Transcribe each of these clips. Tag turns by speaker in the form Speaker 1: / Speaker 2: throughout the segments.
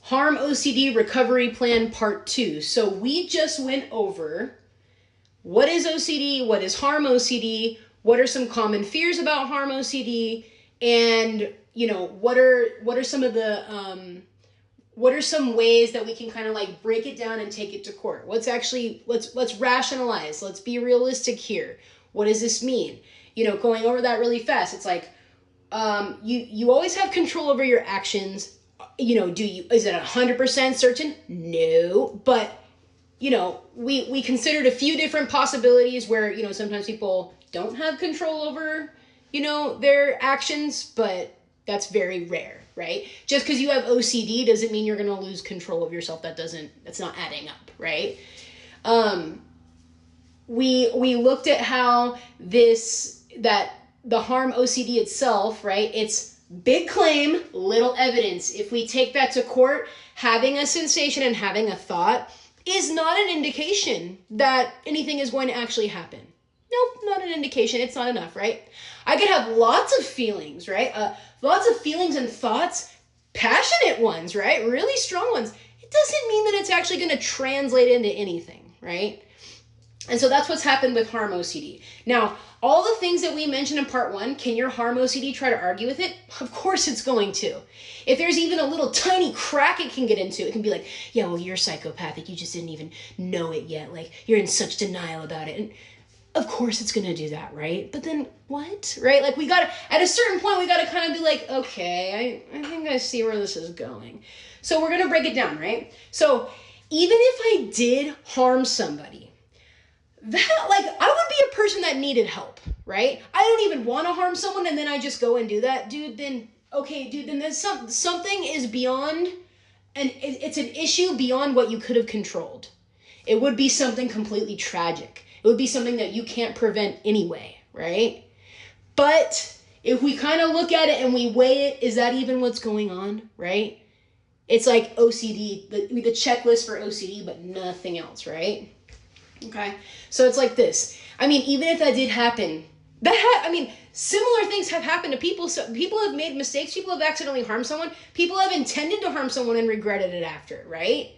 Speaker 1: Harm OCD Recovery Plan Part 2. So we just went over what is OCD, what is harm OCD, what are some common fears about harm OCD, and what are some of the what are some ways that we can kind of like break it down and take it to court? Let's rationalize. Let's be realistic here. What does this mean? Going over that really fast. It's like you always have control over your actions. Is it 100% certain? No, but we considered a few different possibilities where sometimes people don't have control over their actions, but that's very rare, right? Just because you have OCD doesn't mean you're going to lose control of yourself. That's not adding up, right? We looked at how that the harm OCD itself, right? It's big claim, little evidence. If we take that to court, having a sensation and having a thought is not an indication that anything is going to actually happen. Nope, not an indication. It's not enough, right? I could have lots of feelings, right? Lots of feelings and thoughts, passionate ones, right? Really strong ones. It doesn't mean that it's actually going to translate into anything, right? And so that's what's happened with harm OCD. Now, all the things that we mentioned in part 1, can your harm OCD try to argue with it? Of course it's going to. If there's even a little tiny crack it can get into, it can be like, yeah, well, you're psychopathic. You just didn't even know it yet. Like, you're in such denial about it. And of course it's going to do that, right? But then what, right? Like at a certain point, we got to kind of be like, okay, I think I see where this is going. So we're going to break it down, right? So even if I did harm somebody, I would be a person that needed help, right? I don't even want to harm someone and then I just go and do that, then there's something is beyond, and it's an issue beyond what you could have controlled. It would be something completely tragic. It would be something that you can't prevent anyway, right? But if we kind of look at it and we weigh it, is that even what's going on, right? It's like OCD, the checklist for OCD, but nothing else, right? Okay, so it's like this. Even if that did happen, similar things have happened to people. So people have made mistakes. People have accidentally harmed someone. People have intended to harm someone and regretted it after, right?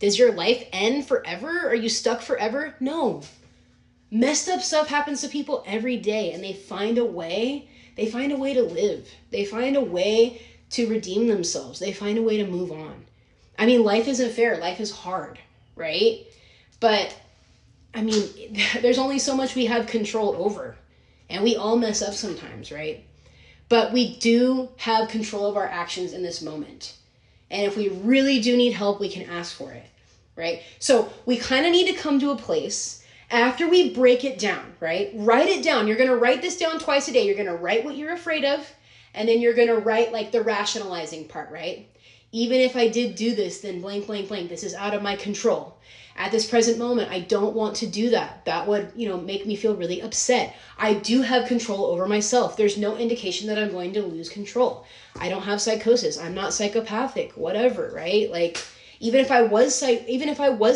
Speaker 1: Does your life end forever? Are you stuck forever? No. Messed up stuff happens to people every day, and they find a way. They find a way to live. They find a way to redeem themselves. They find a way to move on. Life isn't fair. Life is hard, right? But there's only so much we have control over, and we all mess up sometimes, right? But we do have control of our actions in this moment. And if we really do need help, we can ask for it, right? So we kind of need to come to a place after we break it down, right? Write it down. You're going to write this down twice a day. You're going to write what you're afraid of, and then you're going to write like the rationalizing part, right? Even if I did do this, then blank, blank, blank. This is out of my control. At this present moment, I don't want to do that. That would, make me feel really upset. I do have control over myself. There's no indication that I'm going to lose control. I don't have psychosis. I'm not psychopathic, whatever, right? Like, even if I was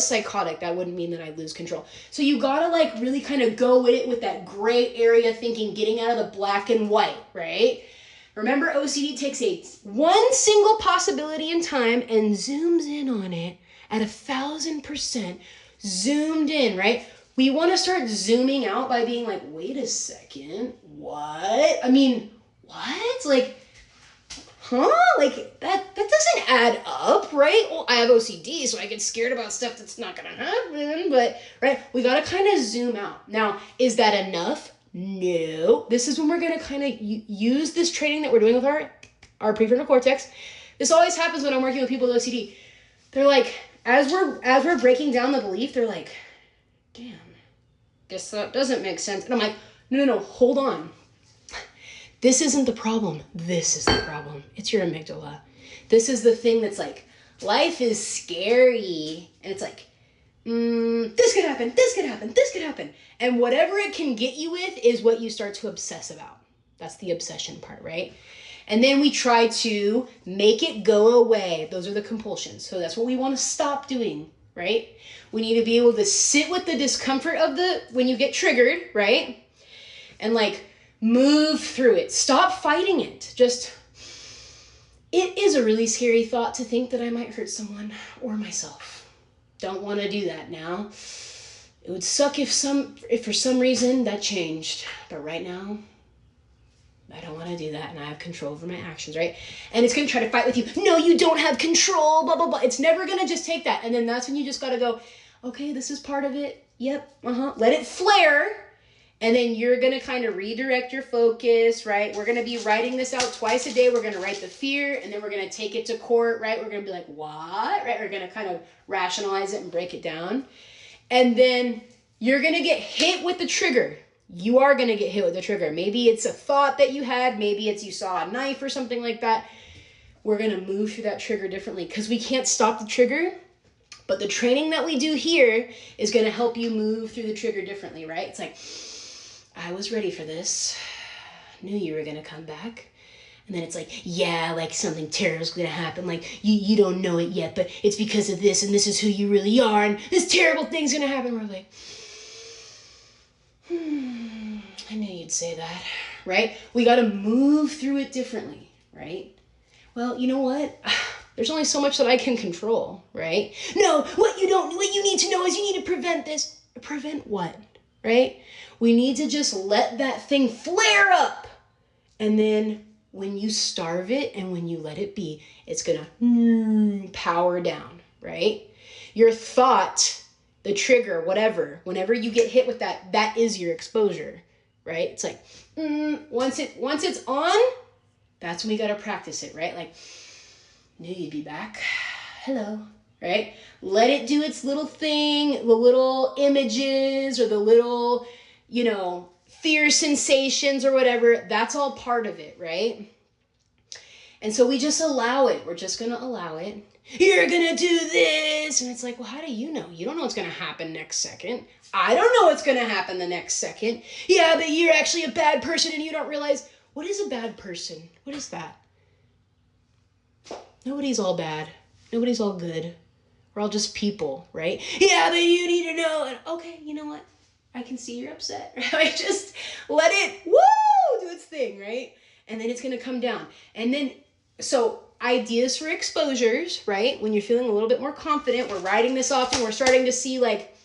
Speaker 1: psychotic, that wouldn't mean that I'd lose control. So you gotta really kind of go with it with that gray area thinking, getting out of the black and white, right? Remember, OCD takes one single possibility in time and zooms in on it at 1,000% zoomed in, right? We want to start zooming out by being like, wait a second, what? What? That doesn't add up, right? Well, I have OCD, so I get scared about stuff that's not going to happen, but, right? We got to kind of zoom out. Now, is that enough? No. This is when we're going to kind of use this training that we're doing with our prefrontal cortex. This always happens when I'm working with people with OCD. They're like, as we're breaking down the belief, they're like, damn, guess that doesn't make sense. And I'm like, no, hold on. This isn't the problem. This is the problem. It's your amygdala. This is the thing that's like, life is scary. And it's like, this could happen, this could happen, this could happen. And whatever it can get you with is what you start to obsess about. That's the obsession part, right? And then we try to make it go away. Those are the compulsions. So that's what we want to stop doing, right? We need to be able to sit with the discomfort of when you get triggered, right? And move through it. Stop fighting it. Just It is a really scary thought to think that I might hurt someone or myself. Don't want to do that now. It would suck if for some reason that changed. But right now, I don't want to do that, and I have control over my actions, right? And it's going to try to fight with you. No, you don't have control, blah, blah, blah. It's never going to just take that. And then that's when you just got to go, okay, this is part of it. Yep, let it flare. And then you're going to kind of redirect your focus, right? We're going to be writing this out twice a day. We're going to write the fear, and then we're going to take it to court, right? We're going to be like, what? Right? We're going to kind of rationalize it and break it down. And then you're going to get hit with the trigger. You are going to get hit with the trigger. Maybe it's a thought that you had. Maybe it's you saw a knife or something like that. We're going to move through that trigger differently because we can't stop the trigger. But the training that we do here is going to help you move through the trigger differently, right? It's like, I was ready for this. Knew you were going to come back. And then it's like, yeah, like something terrible is going to happen. Like, you don't know it yet, but it's because of this, and this is who you really are, and this terrible thing's going to happen. We're like, I knew you'd say that, right? We got to move through it differently, right? Well, you know what? There's only so much that I can control, right? No, what you need to know is you need to prevent this. Prevent what, right? We need to just let that thing flare up. And then when you starve it and when you let it be, it's going to power down, right? Your thought, the trigger, whatever, whenever you get hit with that, that is your exposure, right? It's like, once it's on, that's when we got to practice it, right? Like, knew you'd be back. Hello, right? Let it do its little thing, the little images or the little, fear sensations or whatever. That's all part of it, right? And so we just allow it. We're just going to allow it. You're going to do this. And it's like, well, how do you know? You don't know what's going to happen next second. I don't know what's going to happen the next second. Yeah, but you're actually a bad person and you don't realize. What is a bad person? What is that? Nobody's all bad. Nobody's all good. We're all just people, right? Yeah, but you need to know. And okay, you know what? I can see you're upset, right? Just let it, do its thing, right? And then it's going to come down. And then, so ideas for exposures, right? When you're feeling a little bit more confident, we're writing this off and we're starting to see like,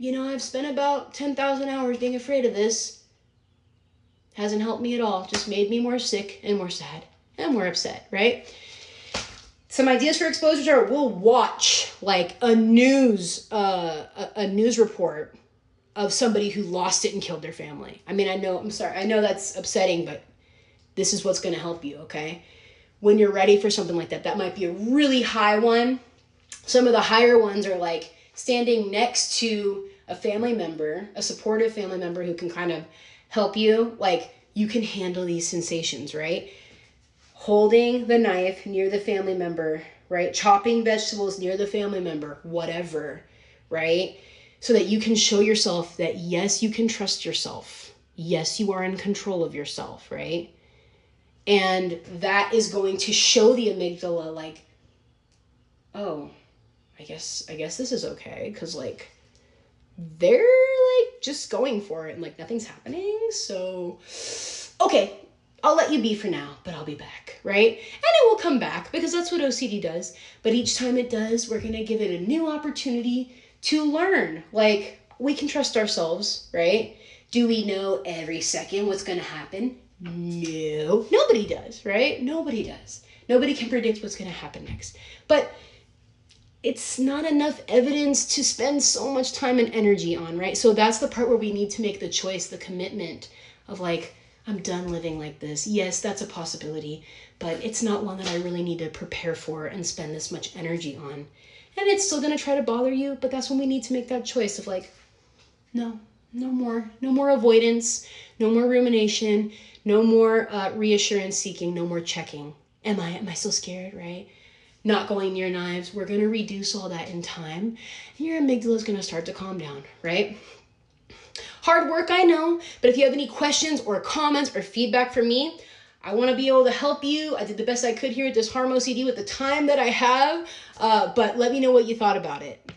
Speaker 1: I've spent about 10,000 hours being afraid of this. Hasn't helped me at all. Just made me more sick and more sad and more upset, right? Some ideas for exposures are we'll watch like a news report of somebody who lost it and killed their family. I mean, I know that's upsetting, but this is what's going to help you, okay? When you're ready for something like that, that might be a really high one. Some of the higher ones are like standing next to a family member, a supportive family member who can kind of help you. Like, you can handle these sensations, right? Holding the knife near the family member, right? Chopping vegetables near the family member, whatever, right? So that you can show yourself that, yes, you can trust yourself. Yes, you are in control of yourself, right? And that is going to show the amygdala like, oh, I guess this is okay. Because like, they're like just going for it and like nothing's happening. So, okay, I'll let you be for now, but I'll be back, right? And it will come back because that's what OCD does. But each time it does, we're going to give it a new opportunity to learn. Like, we can trust ourselves, right? Do we know every second what's going to happen? No. Nobody does, right? Nobody does. Nobody can predict what's going to happen next. But it's not enough evidence to spend so much time and energy on, right? So that's the part where we need to make the choice, the commitment of like, I'm done living like this. Yes, that's a possibility, but it's not one that I really need to prepare for and spend this much energy on. And it's still going to try to bother you, but that's when we need to make that choice of like, no more avoidance, no more rumination, no more reassurance seeking, no more checking. Am I still scared, right? Not going near knives. We're going to reduce all that in time. And your amygdala is going to start to calm down, right? Hard work, I know, but if you have any questions or comments or feedback for me, I want to be able to help you. I did the best I could here at this Harm OCD with the time that I have, but let me know what you thought about it.